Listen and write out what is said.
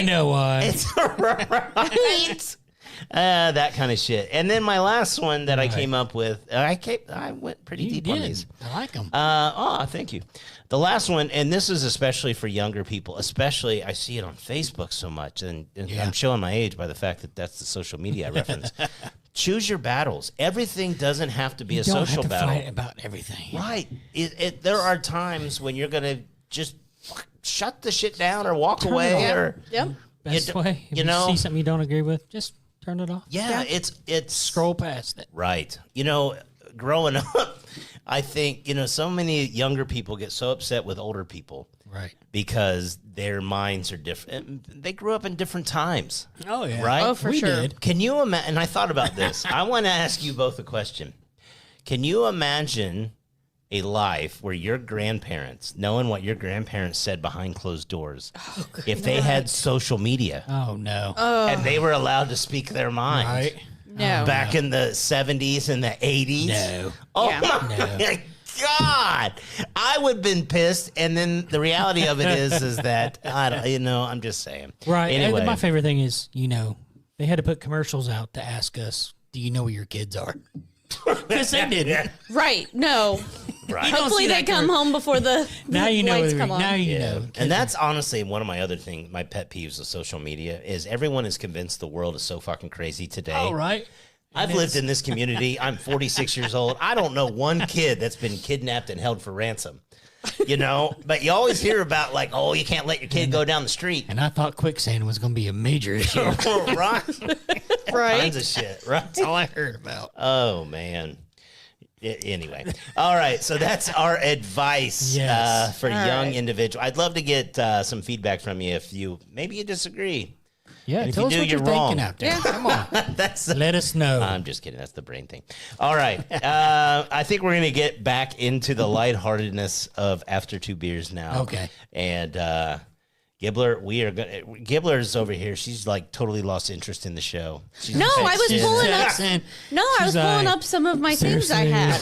I know why. It's right. That kind of shit. And then my last one that I came up with, I went pretty deep on these. I like them. Thank you. The last one, and this is especially for younger people, especially I see it on Facebook so much, and I'm showing my age by the fact that that's the social media I reference. Choose your battles. Everything doesn't have to be a social battle. Fight about everything. Right. There are times when you're going to just shut the shit down or walk away. Or Best way. If you see something you don't agree with, just turn it off. Yeah, it's scroll past it. Right. Growing up, I think, so many younger people get so upset with older people. Right. Because their minds are different. They grew up in different times. Oh, yeah. Right? Oh, for sure. Did. Can you imagine? And I thought about this. I want to ask you both a question. Can you imagine a life where your grandparents, knowing what your grandparents said behind closed doors, if they had social media Oh, no. and they were allowed to speak their mind Right. No. back in the 70s and the 80s? No. Oh, Yeah. my God. I would have been pissed. And then the reality of it is that, I'm just saying. Right. Anyway. And my favorite thing is, they had to put commercials out to ask us, do you know where your kids are? Because they didn't. Right. No. Right. Hopefully they come home before the Now you know. lights come on. Now you know. And that's honestly one of my other things, my pet peeves of social media is everyone is convinced the world is so fucking crazy today. All right. I've lived in this community. I'm 46 years old. I don't know one kid that's been kidnapped and held for ransom. But you always hear about you can't let your kid go down the street. And I thought quicksand was going to be a major issue. Right. Right. Kinds of shit. Right. That's all I heard about. Oh, man. Anyway. All right. So that's our advice Yes. for All young right. individuals. I'd love to get some feedback from you if maybe you disagree. Yeah, And if tell you us do, what you're you're wrong. thinking out there. Yeah. Come on. Let us know. I'm just kidding. That's the brain thing. All right. I think we're going to get back into the lightheartedness of After Two Beers now. Okay. And Gibbler, Gibbler's over here. She's totally lost interest in the show. No, I was pulling up. Jackson. No, I was She's pulling like, up some of my things I seriously? had.